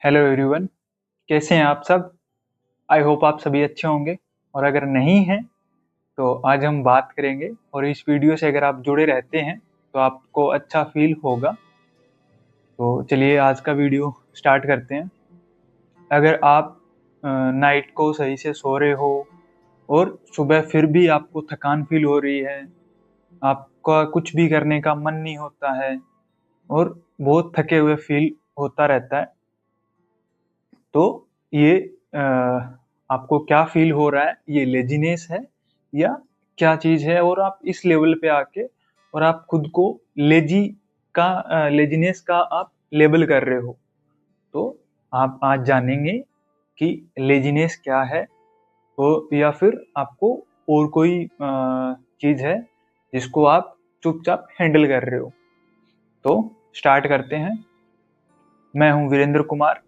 Hello everyone, कैसे हैं आप सब। आई होप आप सभी अच्छे होंगे। और अगर नहीं हैं तो आज हम बात करेंगे, और इस वीडियो से अगर आप जुड़े रहते हैं तो आपको अच्छा फील होगा। तो चलिए आज का वीडियो स्टार्ट करते हैं। अगर आप नाइट को सही से सो रहे हो और सुबह फिर भी आपको थकान फील हो रही है, आपका कुछ भी करने का मन नहीं होता है और बहुत थके हुए फील होता रहता है, तो ये आपको क्या फील हो रहा है, ये लेजीनेस है या क्या चीज़ है। और आप इस लेवल पे आके और आप खुद को लेजीनेस का आप लेबल कर रहे हो, तो आप आज जानेंगे कि लेजीनेस क्या है, तो या फिर आपको और कोई चीज़ है जिसको आप चुपचाप हैंडल कर रहे हो। तो स्टार्ट करते हैं। मैं हूँ वीरेंद्र कुमार,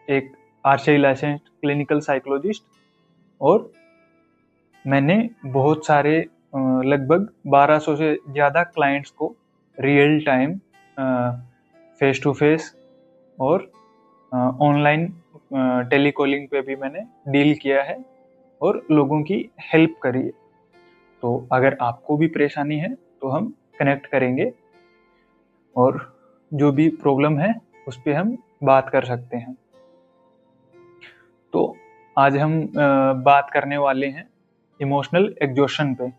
एक आरसीआई लाइसेंस्ड क्लिनिकल साइकोलॉजिस्ट, और मैंने बहुत सारे लगभग 1200 से ज़्यादा क्लाइंट्स को real time, face to face और ऑनलाइन टेलीकॉलिंग पे भी मैंने डील किया है और लोगों की हेल्प करी है। तो अगर आपको भी परेशानी है तो हम कनेक्ट करेंगे और जो भी प्रॉब्लम है उस पर हम बात कर सकते हैं। तो आज हम बात करने वाले हैं इमोशनल एग्जॉशन पे।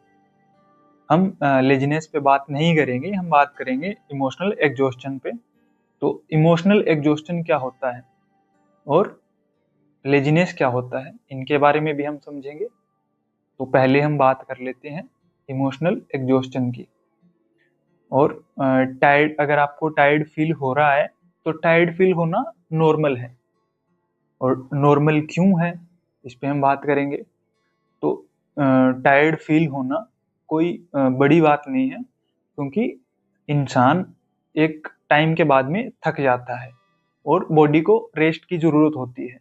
हम लेजीनेस पे बात नहीं करेंगे, हम बात करेंगे इमोशनल एग्जॉस्शन पे। तो इमोशनल एग्जॉस्शन क्या होता है और लेजीनेस क्या होता है, इनके बारे में भी हम समझेंगे। तो पहले हम बात कर लेते हैं इमोशनल एग्जॉस्शन की। और टायर्ड, अगर आपको टायर्ड फील हो रहा है तो टायर्ड फील होना नॉर्मल है। और नॉर्मल क्यों है इस पे हम बात करेंगे। तो टायर्ड फील होना कोई बड़ी बात नहीं है, क्योंकि इंसान एक टाइम के बाद में थक जाता है और बॉडी को रेस्ट की ज़रूरत होती है।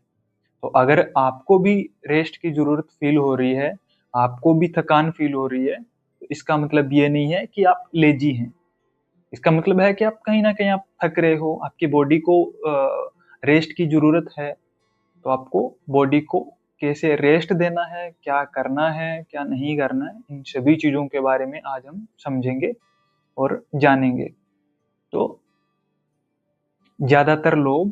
तो अगर आपको भी रेस्ट की ज़रूरत फील हो रही है, आपको भी थकान फील हो रही है, तो इसका मतलब ये नहीं है कि आप लेजी हैं। इसका मतलब है कि आप कहीं न कहीं आप थक रहे हो, आपकी बॉडी को रेस्ट की ज़रूरत है। तो आपको बॉडी को कैसे रेस्ट देना है, क्या करना है, क्या नहीं करना है, इन सभी चीज़ों के बारे में आज हम समझेंगे और जानेंगे। तो ज़्यादातर लोग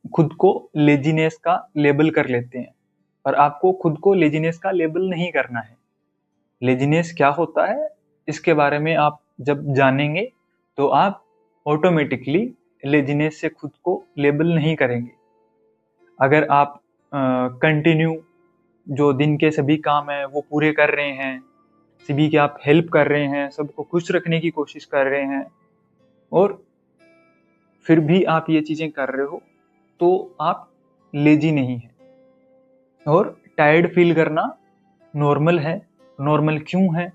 खुद को लेज़ीनेस का लेबल कर लेते हैं, पर आपको खुद को लेज़ीनेस का लेबल नहीं करना है। लेज़ीनेस क्या होता है, इसके बारे में आप जब जानेंगे, तो आप ऑटोमेटिकली लेज़ीनेस से खुद को लेबल नहीं करेंगे। अगर आप कंटिन्यू जो दिन के सभी काम हैं वो पूरे कर रहे हैं, सभी की आप हेल्प कर रहे हैं, सबको खुश रखने की कोशिश कर रहे हैं, और फिर भी आप ये चीज़ें कर रहे हो, तो आप लेज़ी नहीं हैं। और टायर्ड फ़ील करना नॉर्मल है। नॉर्मल क्यों है?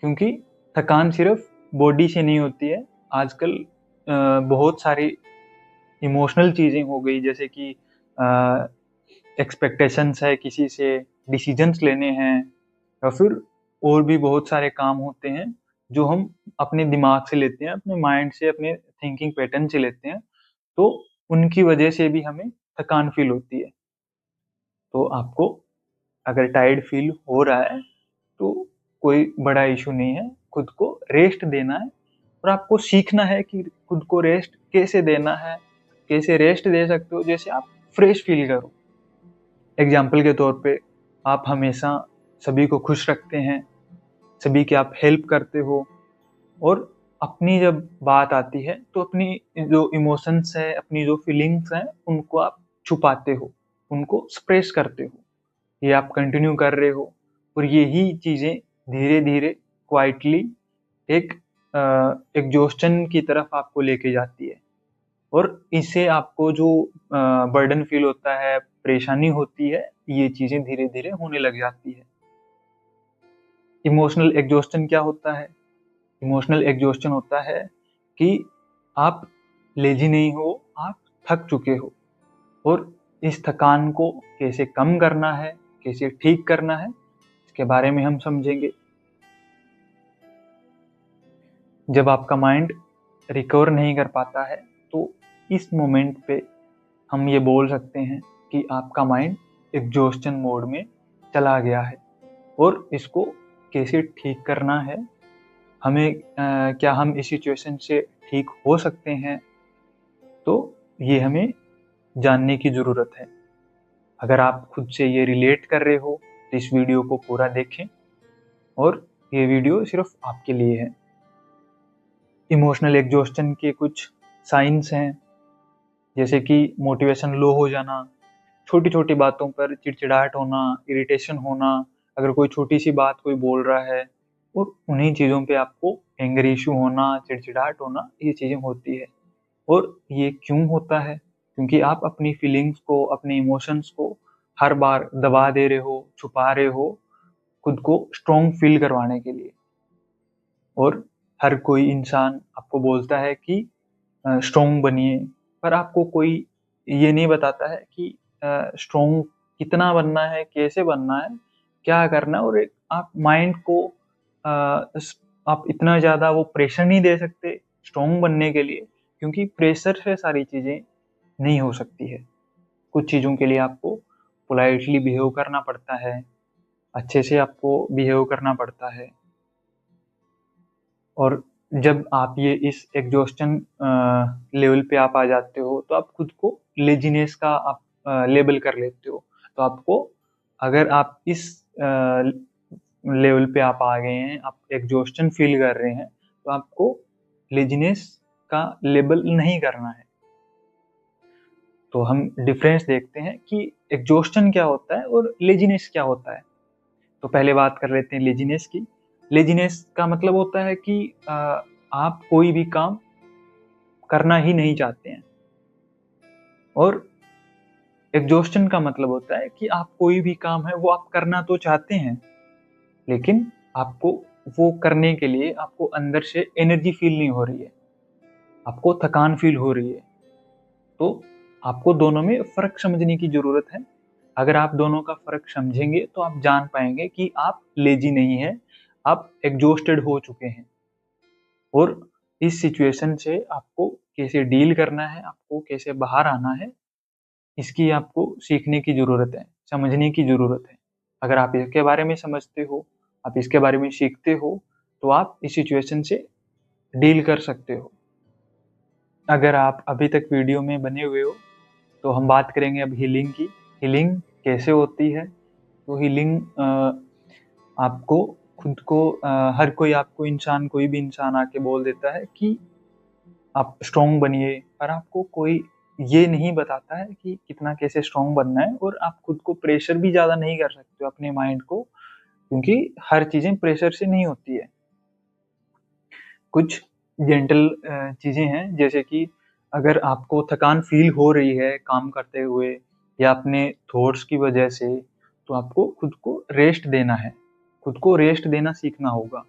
क्योंकि थकान सिर्फ़ बॉडी से नहीं होती है। आजकल बहुत सारी इमोशनल चीज़ें हो गई, जैसे कि एक्सपेक्टेशंस है किसी से, डिसीजंस लेने हैं, या फिर और भी बहुत सारे काम होते हैं जो हम अपने दिमाग से लेते हैं, अपने माइंड से, अपने थिंकिंग पैटर्न से लेते हैं। तो उनकी वजह से भी हमें थकान फील होती है। तो आपको अगर टायर्ड फील हो रहा है तो कोई बड़ा इशू नहीं है, खुद को रेस्ट देना है। और आपको सीखना है कि खुद को रेस्ट कैसे देना है, कैसे रेस्ट दे सकते हो जैसे आप फ्रेश फील करो। एग्जाम्पल के तौर पे आप हमेशा सभी को खुश रखते हैं, सभी की आप हेल्प करते हो, और अपनी जब बात आती है तो अपनी जो इमोशंस है, अपनी जो फीलिंग्स हैं, उनको आप छुपाते हो, उनको सप्रेस करते हो। ये आप कंटिन्यू कर रहे हो, और यही चीज़ें धीरे-धीरे क्वाइटली एक एग्जॉस्शन की तरफ आपको लेके जाती है। और इससे आपको जो बर्डन फील होता है, परेशानी होती है, ये चीज़ें धीरे-धीरे होने लग जाती है। इमोशनल एग्जॉस्शन क्या होता है? इमोशनल एग्जॉस्शन होता है कि आप लेज़ी नहीं हो, आप थक चुके हो, और इस थकान को कैसे कम करना है, कैसे ठीक करना है, इसके बारे में हम समझेंगे। जब आपका माइंड रिकवर नहीं कर पाता है, तो इस मोमेंट पे हम ये बोल सकते हैं कि आपका माइंड एग्जॉस्टन मोड में चला गया है। और इसको कैसे ठीक करना है, हमें क्या हम इस सिचुएशन से ठीक हो सकते हैं, तो ये हमें जानने की ज़रूरत है। अगर आप खुद से ये रिलेट कर रहे हो तो इस वीडियो को पूरा देखें, और ये वीडियो सिर्फ आपके लिए है। इमोशनल एग्जॉस्टन के कुछ साइंस हैं, जैसे कि मोटिवेशन लो हो जाना, छोटी छोटी बातों पर चिड़चिड़ाहट होना, इरिटेशन होना, अगर कोई छोटी सी बात कोई बोल रहा है और उन्हीं चीज़ों पे आपको एंगर इशू होना, चिड़चिड़ाहट होना, ये चीज़ें होती है। और ये क्यों होता है? क्योंकि आप अपनी फीलिंग्स को, अपने इमोशंस को हर बार दबा दे रहे हो, छुपा रहे हो, खुद को स्ट्रॉन्ग फील करवाने के लिए। और हर कोई इंसान आपको बोलता है कि स्ट्रॉन्ग बनिए, पर आपको कोई ये नहीं बताता है कि स्ट्रॉन्ग कितना बनना है, कैसे बनना है, क्या करना है। और एक आप माइंड को आप इतना ज़्यादा वो प्रेशर नहीं दे सकते स्ट्रॉन्ग बनने के लिए, क्योंकि प्रेशर से सारी चीज़ें नहीं हो सकती है। कुछ चीज़ों के लिए आपको पोलाइटली बिहेव करना पड़ता है, अच्छे से आपको बिहेव करना पड़ता है। और जब आप ये इस एग्जॉस्टन लेवल पे आप आ जाते हो, तो आप खुद को लेजीनेस का आप लेबल कर लेते हो। तो आपको, अगर आप इस लेवल पे आप आ गए हैं, आप एग्जॉस्टन फील कर रहे हैं, तो आपको लेजीनेस का लेबल नहीं करना है। तो हम डिफरेंस देखते हैं कि एग्जॉस्टन क्या होता है और लेजीनेस क्या होता है। तो पहले बात कर लेते हैं लेजीनेस की। लेजीनेस का मतलब होता है कि आप कोई भी काम करना ही नहीं चाहते हैं। और एग्जॉस्टन का मतलब होता है कि आप कोई भी काम है वो आप करना तो चाहते हैं, लेकिन आपको वो करने के लिए आपको अंदर से एनर्जी फील नहीं हो रही है, आपको थकान फील हो रही है। तो आपको दोनों में फ़र्क समझने की ज़रूरत है। अगर आप दोनों का फ़र्क समझेंगे तो आप जान पाएँगे कि आप लेज़ी नहीं हैं, आप एग्जॉस्टेड हो चुके हैं। और इस सिचुएशन से आपको कैसे डील करना है, आपको कैसे बाहर आना है, इसकी आपको सीखने की ज़रूरत है, समझने की ज़रूरत है। अगर आप इसके बारे में समझते हो, आप इसके बारे में सीखते हो, तो आप इस सिचुएशन से डील कर सकते हो। अगर आप अभी तक वीडियो में बने हुए हो, तो हम बात करेंगे अब हीलिंग की। हीलिंग कैसे होती है? तो हीलिंग आपको खुद को हर कोई आपको इंसान, कोई भी इंसान आके बोल देता है कि आप स्ट्रॉन्ग बनिए, पर आपको कोई ये नहीं बताता है कि कितना कैसे स्ट्रॉन्ग बनना है। और आप खुद को प्रेशर भी ज़्यादा नहीं कर सकते हो अपने माइंड को, क्योंकि हर चीज़ें प्रेशर से नहीं होती है। कुछ जेंटल चीज़ें हैं, जैसे कि अगर आपको थकान फ़ील हो रही है काम करते हुए या अपने थॉट्स की वजह से, तो आपको खुद को रेस्ट देना है। खुद को रेस्ट देना सीखना होगा।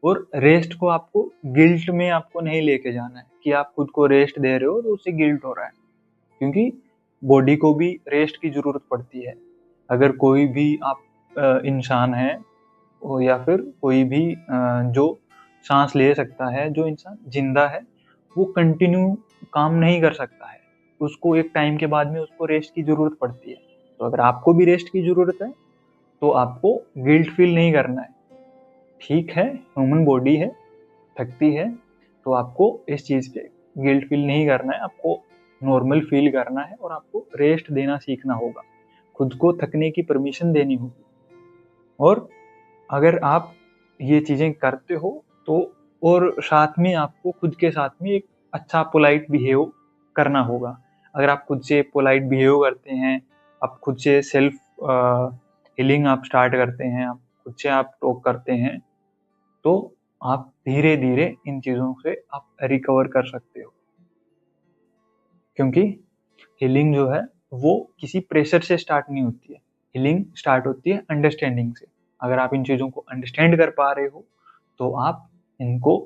और रेस्ट को आपको गिल्ट में आपको नहीं लेके जाना है कि आप खुद को रेस्ट दे रहे हो तो उससे गिल्ट हो रहा है, क्योंकि बॉडी को भी रेस्ट की ज़रूरत पड़ती है। अगर कोई भी आप इंसान है, या फिर कोई भी जो साँस ले सकता है, जो इंसान ज़िंदा है, वो कंटिन्यू काम नहीं कर सकता है। उसको एक टाइम के बाद में उसको रेस्ट की ज़रूरत पड़ती है। तो अगर आपको भी रेस्ट की ज़रूरत है, तो आपको गिल्ट फ़ील नहीं करना है। ठीक है, ह्यूमन बॉडी है, थकती है, तो आपको इस चीज़ पे गिल्ट फ़ील नहीं करना है, आपको नॉर्मल फ़ील करना है और आपको रेस्ट देना सीखना होगा। खुद को थकने की परमिशन देनी होगी। और अगर आप ये चीज़ें करते हो, तो और साथ में आपको खुद के साथ में एक अच्छा पोलाइट बिहेव करना होगा। अगर आप खुद से पोलाइट बिहेव करते हैं, आप खुद से सेल्फ हीलिंग आप स्टार्ट करते हैं, आप खुद से आप टॉक करते हैं, तो आप धीरे-धीरे इन चीज़ों से आप रिकवर कर सकते हो। क्योंकि हीलिंग जो है वो किसी प्रेशर से स्टार्ट नहीं होती है। हीलिंग स्टार्ट होती है अंडरस्टैंडिंग से। अगर आप इन चीज़ों को अंडरस्टैंड कर पा रहे हो, तो आप इनको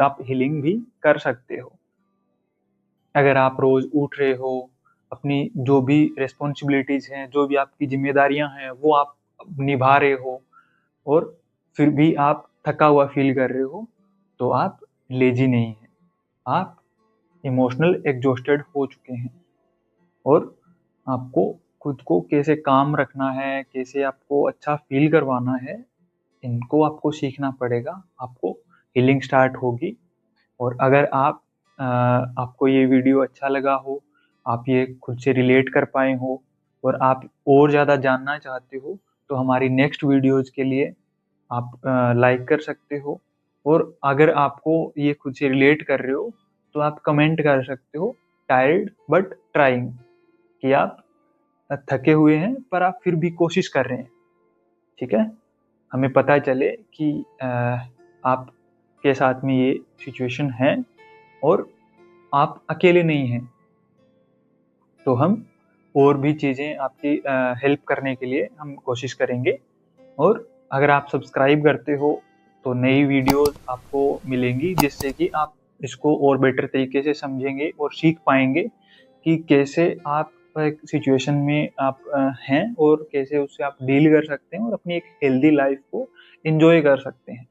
आप हीलिंग भी कर सकते हो। अगर आप रोज़ उठ रहे हो, अपनी जो भी रिस्पॉन्सिबिलिटीज़ हैं, जो भी आपकी ज़िम्मेदारियाँ हैं, वो आप निभा रहे हो, और फिर भी आप थका हुआ फ़ील कर रहे हो, तो आप लेज़ी नहीं हैं। आप इमोशनल एग्ज़ॉस्टेड हो चुके हैं। और आपको खुद को कैसे काम रखना है, कैसे आपको अच्छा फ़ील करवाना है, इनको आपको सीखना पड़ेगा। आपको हीलिंग स्टार्ट होगी। और अगर आपको ये वीडियो अच्छा लगा हो, आप ये खुद से रिलेट कर पाए हो और आप और ज़्यादा जानना चाहते हो, तो हमारी नेक्स्ट वीडियोज़ के लिए आप लाइक कर सकते हो। और अगर आपको ये खुद से रिलेट कर रहे हो, तो आप कमेंट कर सकते हो टायर्ड बट ट्राइंग, कि आप थके हुए हैं पर आप फिर भी कोशिश कर रहे हैं। ठीक है? हमें पता चले कि आपके साथ में ये सिचुएशन है और आप अकेले नहीं हैं। तो हम और भी चीज़ें आपकी हेल्प करने के लिए हम कोशिश करेंगे। और अगर आप सब्सक्राइब करते हो, तो नई वीडियोज़ आपको मिलेंगी, जिससे कि आप इसको और बेटर तरीके से समझेंगे और सीख पाएँगे कि कैसे आप एक सिचुएशन में आप हैं और कैसे उससे आप डील कर सकते हैं और अपनी एक हेल्दी लाइफ़ को एन्जॉय कर सकते हैं।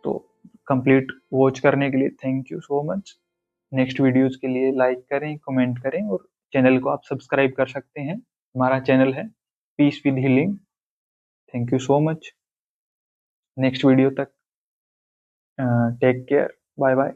तो कंप्लीट वॉच करने के लिए thank you so much. Next videos के लिए लाइक करें, कमेंट करें और चैनल को आप सब्सक्राइब कर सकते हैं। हमारा चैनल है peace with healing. Thank you so much. Next video तक टेक केयर। Bye bye.